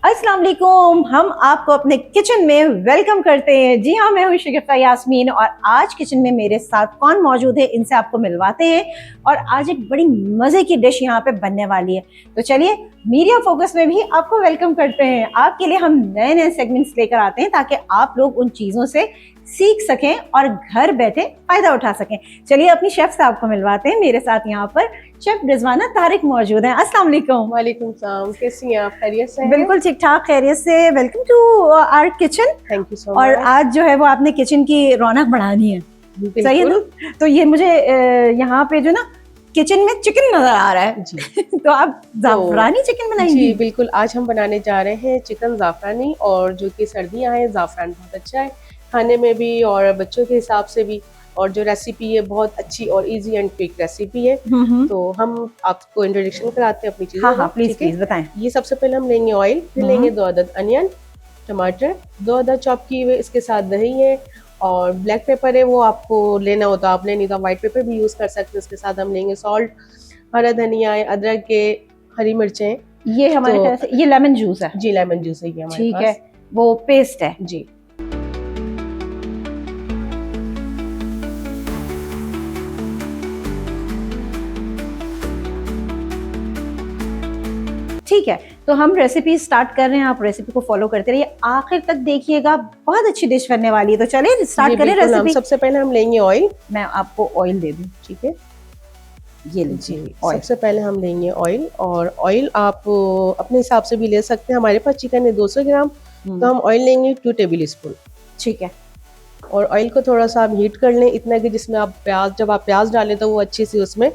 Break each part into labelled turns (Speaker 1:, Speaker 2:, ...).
Speaker 1: अस्सलाम वालेकुम। हम आपको अपने किचन में वेलकम करते हैं। जी हाँ, मैं हूँ शगुफ्ता यास्मीन और आज किचन में मेरे साथ कौन मौजूद है इनसे आपको मिलवाते हैं। और आज एक बड़ी मज़े की डिश यहाँ पे बनने वाली है, तो चलिए मीडिया फोकस में भी आपको वेलकम करते हैं। आपके लिए हम नए नए सेगमेंट्स लेकर आते हैं ताकि आप लोग उन चीज़ों से सीख सकें और घर बैठे फायदा उठा सकें। चलिए अपनी शेफ साहब को मिलवाते हैं। मेरे साथ यहाँ पर शेफ रिजवाना तारिक मौजूद हैं। अस्सलाम वालेकुम।
Speaker 2: वालेकुम सलाम, कैसी हैं आप? खैरियत से हैं?
Speaker 1: बिल्कुल ठीक ठाक, खैरियत से। Welcome to our kitchen.
Speaker 2: Thank you so
Speaker 1: और
Speaker 2: मच।
Speaker 1: आज जो है वो आपने किचन की रौनक बढ़ानी है, सही है ना? तो ये मुझे यहाँ पे जो ना किचन में चिकन नजर आ रहा है
Speaker 2: जी
Speaker 1: तो आप जाफरानी चिकन बनाएंगी?
Speaker 2: जी बिल्कुल, आज हम बनाने जा रहे हैं चिकन जाफरानी। और जो कि सर्दियां हैं, जाफरान बहुत अच्छा है खाने में भी और बच्चों के हिसाब से भी। और जो रेसिपी है बहुत अच्छी और इजी एंड क्विक रेसिपी है। तो हम आपको इंट्रोडक्शन कराते हैं अपनी चीज़ों
Speaker 1: हाँ
Speaker 2: का।
Speaker 1: हाँ, प्लीज प्लीज बताएं।
Speaker 2: ये सबसे पहले हम लेंगे ऑयल, फिर लेंगे 2 अदद अनियन, टमाटर 2 अदद चॉप किए हुए, इसके साथ दही है और ब्लैक पेपर है, वो आपको लेना हो तो आप ले, नहीं तो व्हाइट पेपर भी यूज़ कर सकते हैं। इसके साथ हम लेंगे सॉल्ट, हरा धनिया है, अदरक के, हरी मिर्चें।
Speaker 1: ये हमारे ख्याल से ये लेमन जूस है।
Speaker 2: जी लेमन जूस है ये हमारे
Speaker 1: ठीक
Speaker 2: पास।
Speaker 1: है, वो पेस्ट है।
Speaker 2: जी
Speaker 1: ठीक है, तो हम रेसिपी स्टार्ट कर रहे हैं। आप रेसिपी को फॉलो करते रहिए, आखिर तक देखिएगा, बहुत अच्छी डिश बनने वाली है। तो चलिए स्टार्ट करें रेसिपी।
Speaker 2: सबसे पहले हम लेंगे ऑयल।
Speaker 1: मैं आपको ऑयल दे दूं, ठीक है? ये लीजिए ऑयल।
Speaker 2: सबसे पहले हम लेंगे ऑयल, और ऑयल आप अपने हिसाब से भी ले सकते हैं। हमारे पास चिकन है 200 ग्राम, तो हम ऑयल लेंगे 2 टेबल स्पून।
Speaker 1: ठीक है।
Speaker 2: और ऑयल को थोड़ा सा आप हीट कर लें, इतना कि जिसमें आप प्याज, जब आप प्याज डालें तो वो अच्छे से उसमें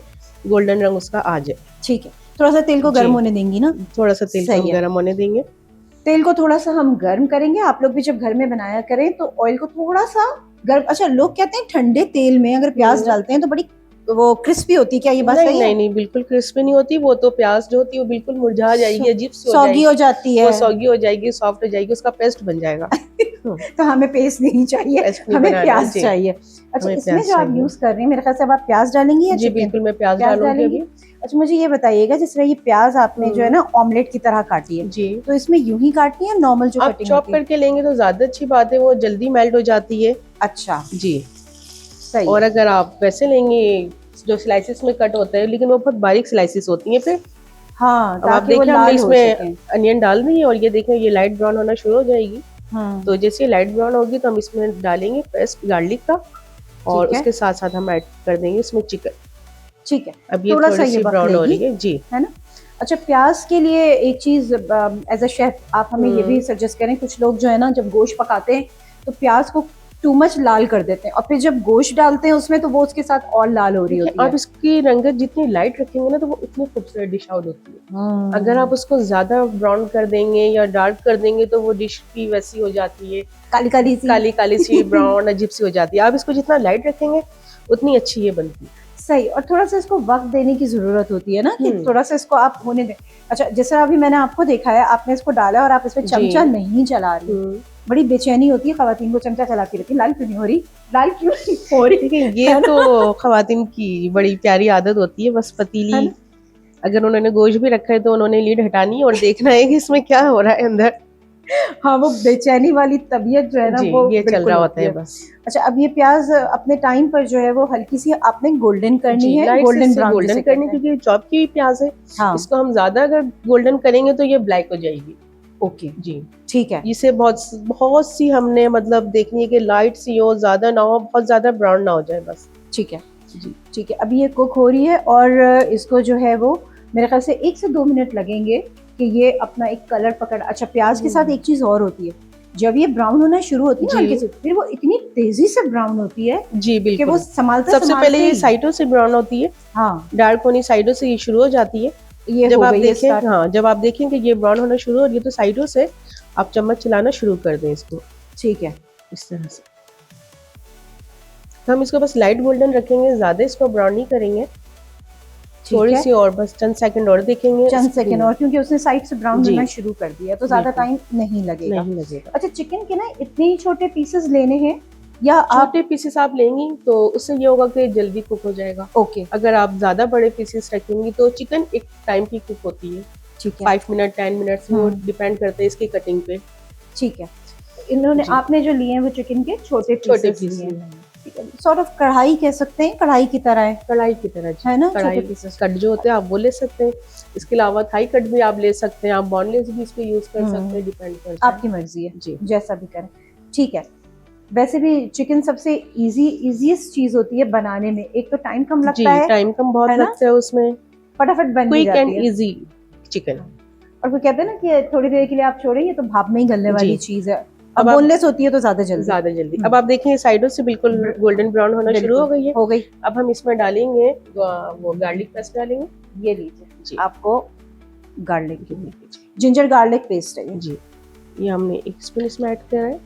Speaker 2: गोल्डन रंग उसका आ जाए।
Speaker 1: ठीक है, थोड़ा सा तेल को गर्म होने देंगी ना?
Speaker 2: थोड़ा सा तेल को गर्म होने देंगे।
Speaker 1: तेल को थोड़ा सा हम गर्म करेंगे। आप लोग भी जब घर में बनाया करें तो ऑयल को थोड़ा सा गर्म। अच्छा, लोग कहते हैं ठंडे तेल में अगर प्याज डालते हैं तो बड़ी वो क्रिस्पी होती है, क्या ये बात सही है?
Speaker 2: नहीं नहीं, बिल्कुल क्रिस्पी नहीं होती। वो तो प्याज जो होती है वो बिल्कुल मुरझा जाएगी, अजीब सी
Speaker 1: सौगी हो जाती है।
Speaker 2: वो सौगी हो जाएगी, सॉफ्ट हो जाएगी, उसका पेस्ट बन जाएगा।
Speaker 1: तो हमें पेस्ट नहीं चाहिए, हमें प्याज चाहिए। अच्छा, इसमें जो आप यूज कर रही हैं, मेरे ख्याल से अब आप प्याज डालेंगी या
Speaker 2: जी बिल्कुल, मैं प्याज डालूंगी अभी।
Speaker 1: अच्छा, मुझे ये बताइएगा, जिस तरह ये प्याज आपने जो है ना ऑमलेट की तरह काटी है,
Speaker 2: जी,
Speaker 1: तो इसमें यूं ही काटनी है नॉर्मल जो
Speaker 2: आप चॉप करके लेंगे तो ज्यादा अच्छी बात है, वो जल्दी मेल्ट हो जाती है।
Speaker 1: अच्छा
Speaker 2: जी
Speaker 1: सही।
Speaker 2: और अगर आप वैसे लेंगे जो स्लाइसिस में कट होता है, लेकिन वो बहुत बारीक स्लाइसिस होती है फिर।
Speaker 1: हाँ,
Speaker 2: अब आप देखिए हमने इसमें अनियन डाल दी है और ये देखें ये लाइट ब्राउन होना शुरू हो जाएगी। तो जैसे लाइट ब्राउन होगी तो हम इसमें डालेंगे पेस्ट गार्लिक का, और उसके साथ साथ हम ऐड कर देंगे इसमें चिकन।
Speaker 1: ठीक है,
Speaker 2: अब ये थोड़ी सी ब्राउन हो रही है जी,
Speaker 1: है ना? अच्छा, प्याज के लिए एक चीज एज अ शेफ आप हमें ये भी सजेस्ट करें। कुछ लोग जो है ना जब गोश्त पकाते हैं तो प्याज को टू मच लाल कर देते हैं और फिर जब गोश्त डालते हैं उसमें तो वो उसके साथ और लाल हो रही होती है।
Speaker 2: आप इसकी रंगत जितनी लाइट रखेंगे ना तो वो उतनी खूबसूरत डिश आउट होती है। अगर आप उसको ज्यादा ब्राउन कर देंगे या डार्क कर देंगे तो वो डिश भी वैसी हो जाती है, काली काली सी ब्राउन अजीब सी हो जाती है। आप इसको जितना लाइट रखेंगे उतनी अच्छी ये बनती है।
Speaker 1: सही, और थोड़ा सा इसको वक्त देने की जरूरत होती है ना, कि थोड़ा सा इसको आप होने दें। अच्छा, जैसे अभी मैंने आपको देखा है, आपने इसको डाला और आप इसमें चमचा नहीं चला रही। बड़ी बेचैनी होती है खवातीन को चमचा चलाती रहती है। लाल क्यों नहीं हो रही, लाल क्यों नहीं हो रही?
Speaker 2: ये तो खवातीन की बड़ी प्यारी आदत होती है, बस पतीली अगर उन्होंने गोश्त भी रखा है तो उन्होंने लीड हटानी है और देखना है कि इसमें क्या हो रहा है अंदर।
Speaker 1: हाँ, वो बेचैनी वाली तबीयत जो है ना वो
Speaker 2: ये चल रहा होता है बस।
Speaker 1: अच्छा, अब ये प्याज अपने टाइम पर जो है वो हल्की सी आपने गोल्डन करनी है,
Speaker 2: गोल्डन करनी, क्योंकि चॉप की प्याज है। हाँ। इसको हम ज्यादा अगर गोल्डन करेंगे तो ये ब्लैक हो जाएगी।
Speaker 1: ओके जी, ठीक है।
Speaker 2: इसे बहुत सी हमने मतलब देखनी है कि लाइट सी हो, ज्यादा ना हो, बहुत ज्यादा ब्राउन ना हो जाए बस।
Speaker 1: ठीक है जी, ठीक है। अभी ये कुक हो रही है और इसको जो है वो मेरे ख्याल से 1 से 2 मिनट लगेंगे कि ये अपना एक कलर पकड़। अच्छा, प्याज के साथ एक चीज और होती है, जब ये ब्राउन होना शुरू होती है ना हल्के से, फिर वो इतनी तेजी से ब्राउन होती है
Speaker 2: जी बिल्कुल
Speaker 1: कि वो संभालते
Speaker 2: सबसे पहले ये साइडों से ब्राउन होती है। हाँ, डार्क होनी साइडों से ये शुरू हो जाती है। ये जब आप देखें, हाँ जब आप देखें कि ये ब्राउन होना शुरू हो रही है तो साइडों से आप चम्मच चलाना शुरू कर दें इसको। ठीक है, इस तरह से हम इसको बस लाइट गोल्डन रखेंगे, ज्यादा इसको ब्राउन नहीं करेंगे। थोड़ी सी और, बस चंद सेकंड और देखेंगे,
Speaker 1: चंद सेकंड और, क्योंकि उसने साइड से ब्राउन होना शुरू कर दिया तो ज्यादा टाइम नहीं लगेगा। अच्छा, चिकन के ना इतने छोटे पीसेस लेने हैं या
Speaker 2: छोटे पीसेस आप लेंगी तो उससे ये होगा कि जल्दी कुक हो जाएगा।
Speaker 1: ओके,
Speaker 2: अगर आप ज्यादा बड़े पीसेस रखेंगी तो चिकन एक टाइम की कुक होती है।
Speaker 1: ठीक है
Speaker 2: 5 मिनट 10 मिनट्स, वो डिपेंड करते हैं इसकी कटिंग पे।
Speaker 1: ठीक है। इन्होंने
Speaker 2: जी।
Speaker 1: आपने जो लिए हैं वो चिकन के छोटे
Speaker 2: छोटे
Speaker 1: पीसेस
Speaker 2: पीस
Speaker 1: लिए
Speaker 2: लिए
Speaker 1: हैं।
Speaker 2: हैं।
Speaker 1: ठीक है, सॉर्ट ऑफ कढ़ाई कह सकते हैं, कढ़ाई की तरह है
Speaker 2: कढ़ाई की तरह जी।
Speaker 1: है ना,
Speaker 2: कढ़ाई
Speaker 1: छोटे पीसेस।
Speaker 2: कट जो होते हैं आप वो ले सकते हैं। इसके अलावा थाई कट भी आप ले सकते हैं, आप बॉनलेस भी इसको यूज कर सकते हैं, डिपेंड करता है
Speaker 1: आपकी मर्जी है
Speaker 2: जी।
Speaker 1: जैसा भी करें। ठीक है। वैसे भी चिकन सबसे इजीएस्ट चीज होती है बनाने में, एक तो टाइम कम
Speaker 2: जी,
Speaker 1: लगता है,
Speaker 2: टाइम कम बहुत
Speaker 1: है ना?
Speaker 2: लगता है उसमें,
Speaker 1: फटाफट बन भी
Speaker 2: क्विक एंड
Speaker 1: जाती है।
Speaker 2: Easy chicken.
Speaker 1: और कोई कहते हैं ना कि थोड़ी देर के लिए आप छोड़ेंगे तो भाप में ही गलने वाली
Speaker 2: जी।
Speaker 1: चीज है।
Speaker 2: अब
Speaker 1: अब
Speaker 2: आप-
Speaker 1: बोनलेस होती है तो ज्यादा जल्दी।
Speaker 2: अब आप देखें साइडों से बिल्कुल गोल्डन ब्राउन होना शुरू हो गई है।
Speaker 1: हो गई।
Speaker 2: अब हम इसमें डालेंगे वो गार्लिक पेस्ट डालेंगे
Speaker 1: ये लीजिए
Speaker 2: जी।
Speaker 1: आपको गार्लिक, जिंजर गार्लिक पेस्ट है ये।
Speaker 2: जी, ये हमने 1 स्पून इसमें ऐड करा है।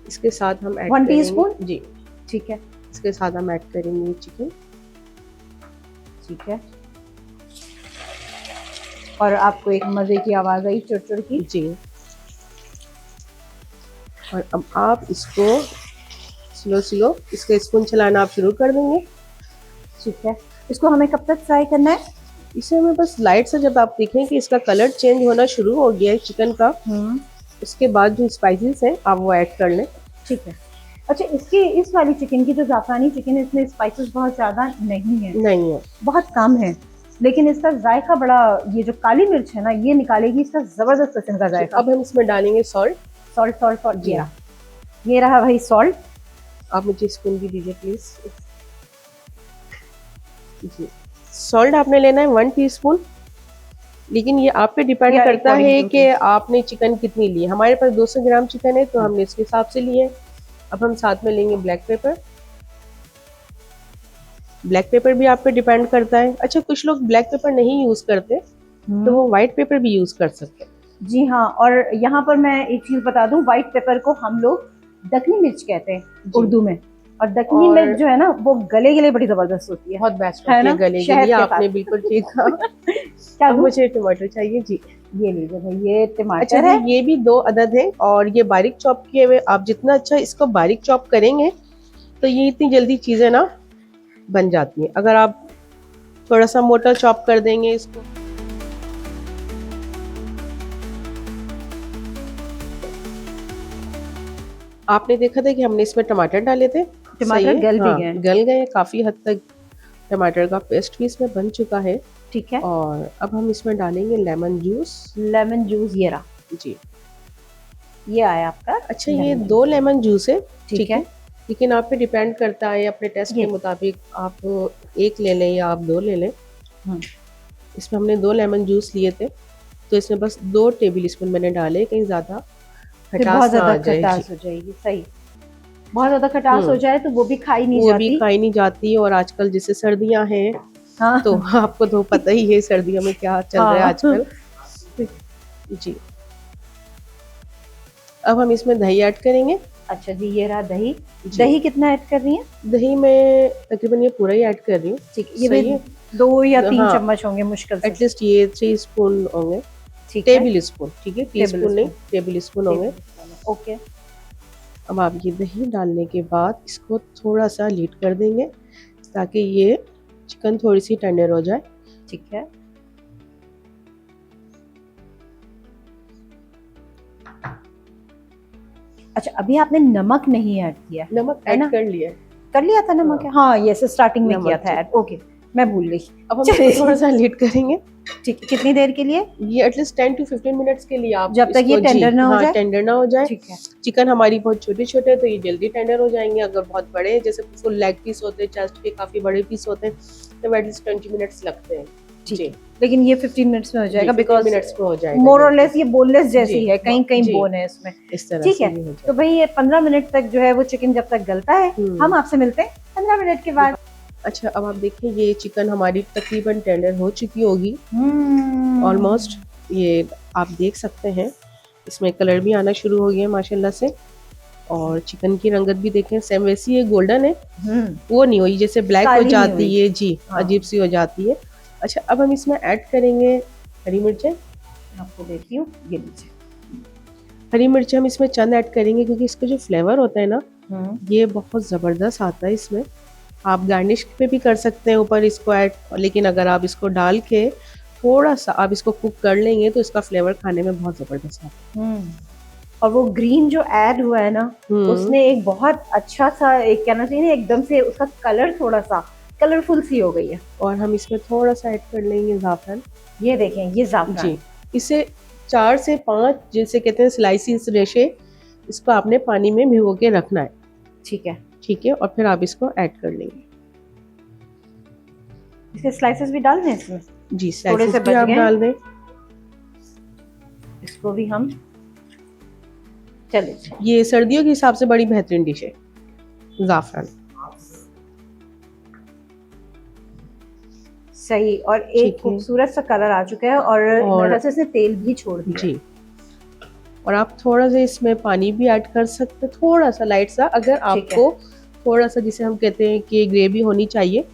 Speaker 2: इसके साथ हम ऐड
Speaker 1: 1
Speaker 2: करेंगे
Speaker 1: टीस्पून?
Speaker 2: जी।
Speaker 1: ठीक है
Speaker 2: इसके साथ हम ऐड करेंगे चिकन।
Speaker 1: ठीक है। और आपको एक मजे की आवाज आई चुरचुर की।
Speaker 2: जी, और अब आप इसको स्लो इसका स्पून चलाना आप शुरू कर देंगे।
Speaker 1: ठीक है, इसको हमें कब तक फ्राई करना है?
Speaker 2: इसे हमें बस लाइट से, जब आप देखें कि इसका कलर चेंज होना शुरू हो गया है चिकन का, उसके बाद जो स्पाइसेस हैं आप वो ऐड कर लें।
Speaker 1: ठीक है। अच्छा, इसकी इस वाली चिकन की जो जाफरानी चिकन है इसमें स्पाइसेस बहुत ज्यादा नहीं है,
Speaker 2: नहीं है,
Speaker 1: बहुत कम है, लेकिन इसका जायका बड़ा, ये जो काली मिर्च है ना ये निकालेगी इसका जबरदस्त किस्म का जायका।
Speaker 2: अब हम इसमें डालेंगे सॉल्ट।
Speaker 1: सॉल्ट सॉल्ट सॉल्ट
Speaker 2: जी।
Speaker 1: ये रहा भाई सॉल्ट।
Speaker 2: आप मुझे स्पून भी दीजिए प्लीज। जी, सॉल्ट आपने लेना है 1 टीस्पून, लेकिन ये आप पे डिपेंड
Speaker 1: Yeah,
Speaker 2: करता
Speaker 1: according
Speaker 2: है
Speaker 1: to
Speaker 2: कि आपने चिकन कितनी ली है। हमारे पास 200 ग्राम चिकन है तो हमने इसके हिसाब से लिए। अब हम साथ में लेंगे ब्लैक पेपर। ब्लैक पेपर भी आप पे डिपेंड करता है। अच्छा, कुछ लोग ब्लैक पेपर नहीं यूज करते तो वो व्हाइट पेपर भी यूज कर सकते हैं।
Speaker 1: जी हाँ, और यहाँ पर मैं एक चीज बता दूं, व्हाइट पेपर को हम लोग दखनी मिर्च कहते हैं उर्दू में, और दखनी
Speaker 2: और-
Speaker 1: मिर्च जो है ना वो गले के लिए बड़ी जबरदस्त होती है।
Speaker 2: बहुत बेस्ट
Speaker 1: है
Speaker 2: होती
Speaker 1: ना?
Speaker 2: है गले के
Speaker 1: शहद
Speaker 2: लिए।
Speaker 1: के
Speaker 2: आपने
Speaker 1: साथ।
Speaker 2: बिल्कुल ठीक कहा।
Speaker 1: क्या
Speaker 2: अब
Speaker 1: दूं?
Speaker 2: मुझे टमाटर चाहिए जी।
Speaker 1: ये लीजिए भाई, ये
Speaker 2: अच्छा
Speaker 1: टमाटर है।
Speaker 2: जी, ये भी 2 अदद है और ये बारीक चॉप किए हुए। आप जितना अच्छा इसको बारीक चॉप करेंगे तो ये इतनी जल्दी चीजें ना बन जाती हैं। अगर आप थोड़ा सा मोटा चॉप कर देंगे इसको, आपने देखा था कि हमने इसमें टमाटर डाले थे,
Speaker 1: टमाटर
Speaker 2: सही है?
Speaker 1: गल भी
Speaker 2: हाँ,
Speaker 1: गए।
Speaker 2: गल गए काफी हद तक। टमाटर का पेस्ट भी इसमें बन चुका है।
Speaker 1: ठीक है,
Speaker 2: और अब हम इसमें डालेंगे लेमन जूस
Speaker 1: लेमन जूस ये रहा,
Speaker 2: जी।
Speaker 1: ये आया आपका।
Speaker 2: अच्छा, ये 2 लेमन जूस है,
Speaker 1: ठीक है।
Speaker 2: लेकिन आप पे डिपेंड करता है अपने टेस्ट के
Speaker 1: ये।
Speaker 2: मुताबिक, आप 1 ले लें या आप 2 ले लें। इसमें हमने 2 लेमन जूस लिए थे तो इसमें बस 2 टेबल स्पून मैंने डाले, कहीं ज्यादा
Speaker 1: फिर
Speaker 2: खटास
Speaker 1: बहुत
Speaker 2: ना
Speaker 1: ज्यादा
Speaker 2: आ जाए
Speaker 1: खटास
Speaker 2: जी।
Speaker 1: हो जाएगी, सही। बहुत ज्यादा खटास हो जाए तो वो भी खाई नहीं
Speaker 2: वो
Speaker 1: जाती।
Speaker 2: भी खाई नहीं जाती। और आजकल जैसे सर्दियां हैं
Speaker 1: हाँ।
Speaker 2: तो आपको तो पता ही है सर्दियों में क्या चल रहा है
Speaker 1: हाँ।
Speaker 2: आजकल जी। अब हम इसमें दही ऐड करेंगे।
Speaker 1: अच्छा जी, ये रहा दही।
Speaker 2: जी।
Speaker 1: दही कितना ऐड कर रही है?
Speaker 2: दही में तकरीबन ये पूरा ही ऐड कर रही हूँ।
Speaker 1: ठीक है, ये
Speaker 2: सही
Speaker 1: भी
Speaker 2: है।
Speaker 1: 2 या 3
Speaker 2: हाँ।
Speaker 1: चम्मच होंगे मुश्किल से।
Speaker 2: एटलीस्ट ये 3 स्पून होंगे,
Speaker 1: ठीक है,
Speaker 2: टेबल स्पून, ठीक है, टीस्पून नहीं, टेबल स्पून होंगे।
Speaker 1: ओके।
Speaker 2: अब आप ये दही डालने के बाद इसको थोड़ा सा लीट कर देंगे ताकि ये चिकन थोड़ी सी टेंडर हो जाए।
Speaker 1: ठीक है, अच्छा अभी आपने नमक नहीं ऐड किया?
Speaker 2: नमक
Speaker 1: है
Speaker 2: ऐड
Speaker 1: ना?
Speaker 2: कर लिया
Speaker 1: था नमक? हाँ, ये स्टार्टिंग में
Speaker 2: नमक
Speaker 1: किया था
Speaker 2: जी।
Speaker 1: ऐड। ओके, मैं भूल गई।
Speaker 2: अब हम
Speaker 1: चलिए।
Speaker 2: इसको थोड़ा सा लीट करेंगे।
Speaker 1: ठीक है, कितनी देर के लिए?
Speaker 2: ये एटलीस्ट 10 to 15 मिनट्स के लिए आप
Speaker 1: जब तक ये
Speaker 2: इसको
Speaker 1: टेंडर ना हो जाए?
Speaker 2: टेंडर ना हो जाए।
Speaker 1: ठीक है,
Speaker 2: चिकन हमारी बहुत छोटे छोटे तो ये जल्दी टेंडर हो जाएंगे। अगर बहुत बड़े हैं, जैसे फुल लेग पीस होते हैं, चेस्ट के काफी बड़े पीस होते हैं, तो एटलीस्ट 20 मिनट्स लगते हैं।
Speaker 1: ठीक है, लेकिन ये 15 मिनट्स में हो जाएगा,
Speaker 2: 15
Speaker 1: बिकॉज
Speaker 2: मिनट्स में हो जाएगा।
Speaker 1: मोर और लेस ये बोनलेस जैसी
Speaker 2: जी,
Speaker 1: है, कहीं कहीं
Speaker 2: जी।
Speaker 1: बोन है इसमें।
Speaker 2: इस तरह
Speaker 1: ठीक
Speaker 2: से
Speaker 1: है,
Speaker 2: भी हो
Speaker 1: तो
Speaker 2: जाएगा।
Speaker 1: भाई ये 15 मिनट तक जो है वो चिकन जब तक गलता है, हम आपसे मिलते हैं 15 मिनट के बाद।
Speaker 2: अच्छा, अब आप देखिए ये चिकन हमारी तकरीबन टेंडर हो चुकी होगी ऑलमोस्ट। ये आप देख सकते हैं इसमें कलर भी आना शुरू हो गया है माशाल्लाह से। और चिकन की रंगत भी देखें सेम वैसी है, गोल्डन है, वो नहीं हुई जैसे ब्लैक हो
Speaker 1: काली नहीं
Speaker 2: जाती
Speaker 1: हुई।
Speaker 2: है जी,
Speaker 1: हाँ।
Speaker 2: अजीब सी हो जाती है। अच्छा, अब हम इसमें ऐड करेंगे हरी मिर्चें।
Speaker 1: आपको देती हूँ, ये लीजिए।
Speaker 2: हरी मिर्च हम इसमें चंद ऐड करेंगे क्योंकि इसका जो फ्लेवर होता है ना ये बहुत ज़बरदस्त आता है इसमें। आप गार्निश पे भी कर सकते हैं ऊपर इसको ऐड, लेकिन अगर आप इसको डाल के थोड़ा सा आप इसको कुक कर लेंगे तो इसका फ्लेवर खाने में बहुत जबरदस्त आता है।
Speaker 1: और वो ग्रीन जो ऐड हुआ है ना, उसने एक बहुत अच्छा सा, एक कहना चाहिए ना, एकदम से उसका कलर थोड़ा सा कलरफुल सी हो गई है।
Speaker 2: और हम इसमें थोड़ा सा ऐड कर लेंगे जाफरान।
Speaker 1: ये देखें, ये जाफरान
Speaker 2: जी, इसे 4 से 5 जिसे कहते हैं स्लाइसिस रेशे, इसको आपने पानी में भिगो के रखना है।
Speaker 1: ठीक है,
Speaker 2: ठीक है, और फिर आप इसको ऐड कर लेंगे।
Speaker 1: इसके स्लाइसेस भी डाल दें इसमें?
Speaker 2: जी,
Speaker 1: थोड़े से
Speaker 2: स्लाइसेस भी
Speaker 1: बच
Speaker 2: आप
Speaker 1: गए,
Speaker 2: डाल दें।
Speaker 1: इसको भी हम, चले,
Speaker 2: ये सर्दियों के हिसाब से बड़ी बेहतरीन डिश है जाफरान।
Speaker 1: सही। और एक खूबसूरत सा कलर आ चुका है और मेरे से इसने तेल भी छोड़ दिया।
Speaker 2: जी, और आप थोड़ा सा इसमें पानी भी ऐड कर सकते हैं, थोड़ा सा लाइट सा। अगर आपको थोड़ा सा, जिसे हम कहते हैं कि ग्रेवी होनी चाहिए,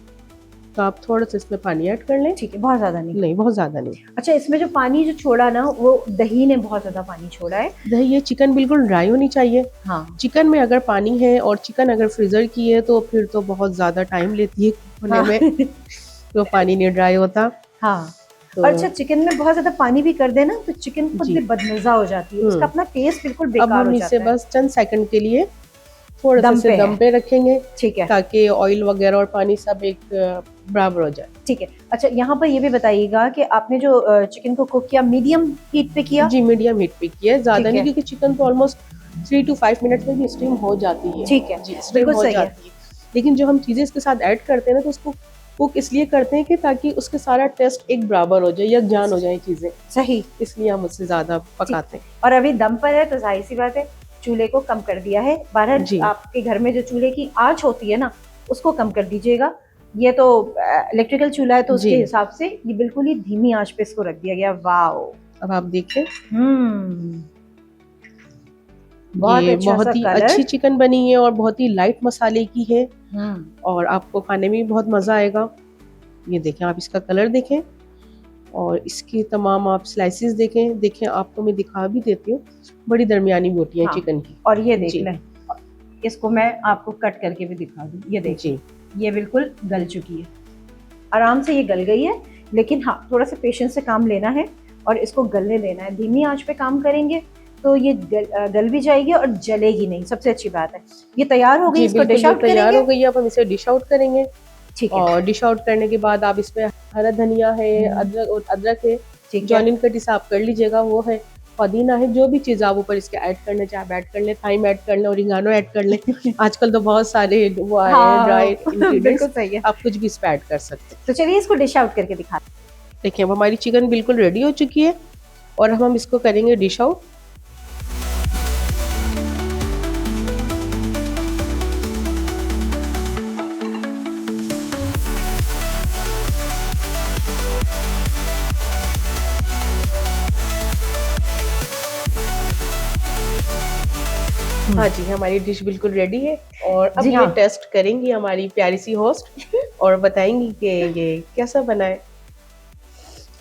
Speaker 2: तो आप थोड़ा सा इसमें पानी ऐड कर लें।
Speaker 1: ठीक है, बहुत ज्यादा नहीं?
Speaker 2: नहीं, बहुत ज्यादा नहीं।
Speaker 1: अच्छा, इसमें जो पानी जो छोड़ा ना, वो दही ने बहुत ज्यादा पानी छोड़ा है।
Speaker 2: दही, ये चिकन बिल्कुल ड्राई होनी चाहिए।
Speaker 1: हाँ,
Speaker 2: चिकन में अगर पानी है और चिकन अगर फ्रीजर की है तो फिर तो बहुत ज्यादा टाइम लेती है होने में, तो पानी नहीं ड्राई होता।
Speaker 1: हाँ, तो और अच्छा, चिकन में बहुत ज्यादा पानी भी कर देना तो चिकन खुद भी बदमजा हो जाती है, उसका अपना टेस्ट बिल्कुल बेकार हो जाता है।
Speaker 2: अब हम इसे बस चंद सेकंड के लिए थोड़ा सा दम पे रखेंगे।
Speaker 1: ठीक है,
Speaker 2: ताकि ऑयल वगैरह और पानी सब एक बराबर हो जाए।
Speaker 1: ठीक है। अच्छा, यहाँ पर ये भी बताइएगा कि आपने जो चिकन को कुक किया, मीडियम हीट पे किया?
Speaker 2: जी, मीडियम हीट पे किया, ज्यादा नहीं, क्योंकि चिकन तो ऑलमोस्ट 3 to 5 मिनट में भी स्टीम हो जाती है।
Speaker 1: ठीक है,
Speaker 2: जी, स्टीम हो जाती है। लेकिन जो हम चीजें इसके साथ ऐड करते हैं ना, तो उसको कुक इसलिए करते हैं कि ताकि उसके सारा टेस्ट एक बराबर हो जाए, यकजान हो जाए चीजें।
Speaker 1: सही,
Speaker 2: इसलिए हम उससे ज्यादा पकाते हैं।
Speaker 1: और अभी दम पर है तो जाहिर सी बात है चूल्हे को कम कर दिया है। बाहर आपके घर में जो चूल्हे की आंच होती है ना, उसको कम कर दीजिएगा। ये तो इलेक्ट्रिकल चूल्हा है तो उसके हिसाब से ये बिल्कुल ही धीमी आंच पे इसको रख दिया गया। वाओ,
Speaker 2: अब आप देखिए,
Speaker 1: बहुत
Speaker 2: ही अच्छी चिकन बनी है और बहुत ही लाइट मसाले की है, और आपको खाने में भी बहुत मजा आएगा। ये देखें, आप इसका कलर देखें और इसकी तमाम आप स्लाइसेस देखें। आपको मैं दिखा भी देती हूँ, बड़ी दरमियानी बोटी है चिकन की।
Speaker 1: और ये देख लें, इसको मैं आपको कट करके भी दिखा दूँ। ये देखिए, ये बिल्कुल गल चुकी है, आराम से ये गल गई है। लेकिन हाँ, थोड़ा सा पेशेंस से काम लेना है और इसको गलने देना है। धीमी आंच पे काम करेंगे तो ये गल भी जाएगी और जलेगी नहीं। सबसे अच्छी बात है ये तैयार हो गई। इसको डिश आउट
Speaker 2: तैयार हो गई है। अब हम इसे डिश आउट करेंगे।
Speaker 1: ठीक है,
Speaker 2: और डिश आउट करने के बाद आप इसमें हरा धनिया है, अदरक है, जॉनिन कट इसे आप कर लीजिएगा, वो है, पुदीना है, जो भी चीज आप ऊपर इसके ऐड करना चाहे आप ऐड कर लें। थाइम ऐड कर लें, ओरिगानो ऐड कर लें। आजकल तो बहुत सारे वो आए हैं ड्राई इंग्रेडिएंट्स, आप कुछ भी इस पे ऐड कर सकते हैं।
Speaker 1: तो चलिए इसको डिश आउट करके दिखाते हैं।
Speaker 2: देखिए, अब हमारी चिकन बिल्कुल रेडी हो चुकी है और हम इसको करेंगे डिश आउट। हाँ जी, हमारी डिश बिल्कुल रेडी है और अब ये टेस्ट करेंगी हमारी प्यारी सी होस्ट और बताएंगी कि ये कैसा बना है।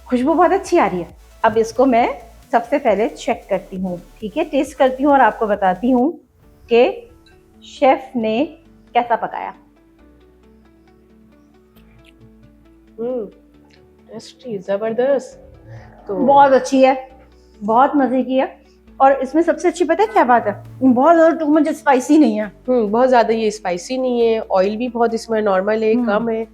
Speaker 1: खुशबू बहुत अच्छी आ रही है। अब इसको मैं सबसे पहले चेक करती हूँ, ठीक है, टेस्ट करती हूँ और आपको बताती हूँ कि शेफ ने कैसा पकाया।
Speaker 2: टेस्टी, जबरदस्त, तो
Speaker 1: बहुत अच्छी है, बहुत मजे की है। और इसमें सबसे अच्छी पता है क्या बात है, बहुत ज्यादा टू मच स्पाइसी नहीं है।
Speaker 2: बहुत ज्यादा ये स्पाइसी नहीं है, ऑयल भी बहुत इसमें नॉर्मल है, कम है,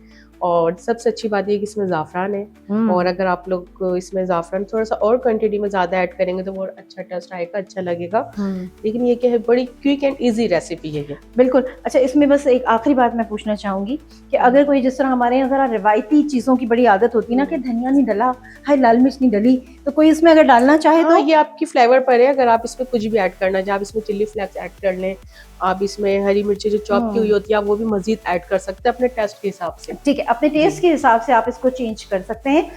Speaker 2: और सबसे अच्छी बात ये कि इसमें जाफरान है। और अगर आप लोग इसमें जाफरान थोड़ा सा और क्वांटिटी में ज्यादा ऐड करेंगे तो वो अच्छा टेस्ट आएगा, अच्छा लगेगा। लेकिन ये क्या है, बड़ी क्विक एंड इजी रेसिपी है ये।
Speaker 1: बिल्कुल। अच्छा, इसमें बस एक आखिरी बात मैं पूछना चाहूंगी कि अगर कोई, जिस तरह हमारे यहाँ जरा रिवायती चीजों की बड़ी आदत होती है ना कि धनिया नहीं डला, हाय लाल मिर्च नहीं डली, तो कोई इसमें अगर डालना चाहे तो
Speaker 2: ये आपकी फ्लेवर पर है। अगर आप इसमें कुछ भी ऐड करना चाहे, आप इसमें चिल्ली फ्लेक्स ऐड कर लें, आप इसमें हरी मिर्ची जो चॉप की हुई होती है आप वो भी मजीद ऐड कर सकते हैं अपने टेस्ट के हिसाब से।
Speaker 1: ठीक है, अपने टेस्ट के हिसाब से आप इसको चेंज कर सकते हैं।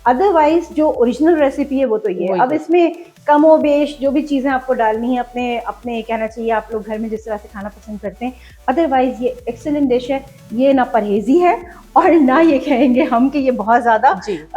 Speaker 1: अदरवाइज जो ओरिजिनल रेसिपी है वो तो ये है। अब इसमें कमो बेश जो भी चीज़ें आपको डालनी है, अपने अपने कहना चाहिए आप लोग घर में जिस तरह से खाना पसंद करते हैं। अदरवाइज ये एक्सेलेंट डिश है। ये ना परहेजी है और ना ये कहेंगे हम कि ये बहुत ज़्यादा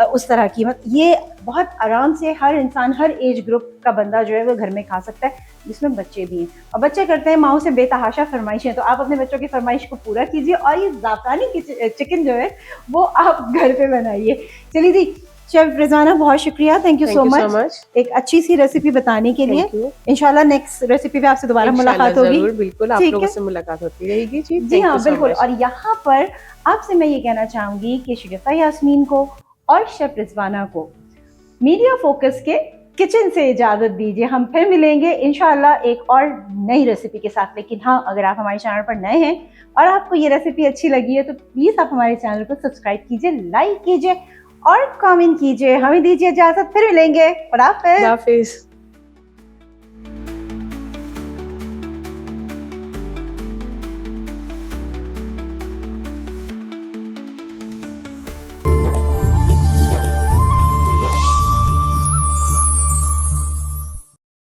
Speaker 1: उस तरह की, मतलब ये बहुत आराम से हर इंसान, हर एज ग्रुप का बंदा जो है वो घर में खा सकता है, जिसमें बच्चे भी हैं। और बच्चे करते हैं माओ से बेतहाशा फरमाइशें, तो आप अपने बच्चों की फरमाइश को पूरा कीजिए और ये जाफरानी चिकन जो है वो आप घर पे बनाइए। चलिए जी, शेफ रिजवाना, बहुत शुक्रिया, thank you so
Speaker 2: Thank you so
Speaker 1: much
Speaker 2: much.
Speaker 1: एक अच्छी सी रेसिपी बताने के लिए।
Speaker 2: Thank you.
Speaker 1: इंशाल्लाह नेक्स्ट रेसिपी पे आपसे दोबारा
Speaker 2: इंशाल्लाह
Speaker 1: मुलाकात होगी।
Speaker 2: जरूर, बिल्कुल आप
Speaker 1: ठीक
Speaker 2: लोगों
Speaker 1: है।
Speaker 2: से मुलाकात होती रहेगी जी।
Speaker 1: जी
Speaker 2: Thank
Speaker 1: हाँ
Speaker 2: you so
Speaker 1: बिल्कुल।
Speaker 2: much.
Speaker 1: और यहाँ पर आपसे मैं ये कहना चाहूंगी कि शगुफ्ता यास्मीन को और शेफ रिजवाना को मीडिया फोकस के किचन से इजाजत दीजिए। हम फिर मिलेंगे इंशाल्लाह एक और नई रेसिपी के साथ। लेकिन हाँ, अगर आप हमारे चैनल पर नए हैं और आपको ये रेसिपी अच्छी लगी है तो प्लीज आप हमारे चैनल को सब्सक्राइब कीजिए, लाइक कीजिए और कमेंट कीजिए। हमें दीजिए इजाजत, फिर मिलेंगे। खुदा हाफिज।
Speaker 2: खुदा हाफिज।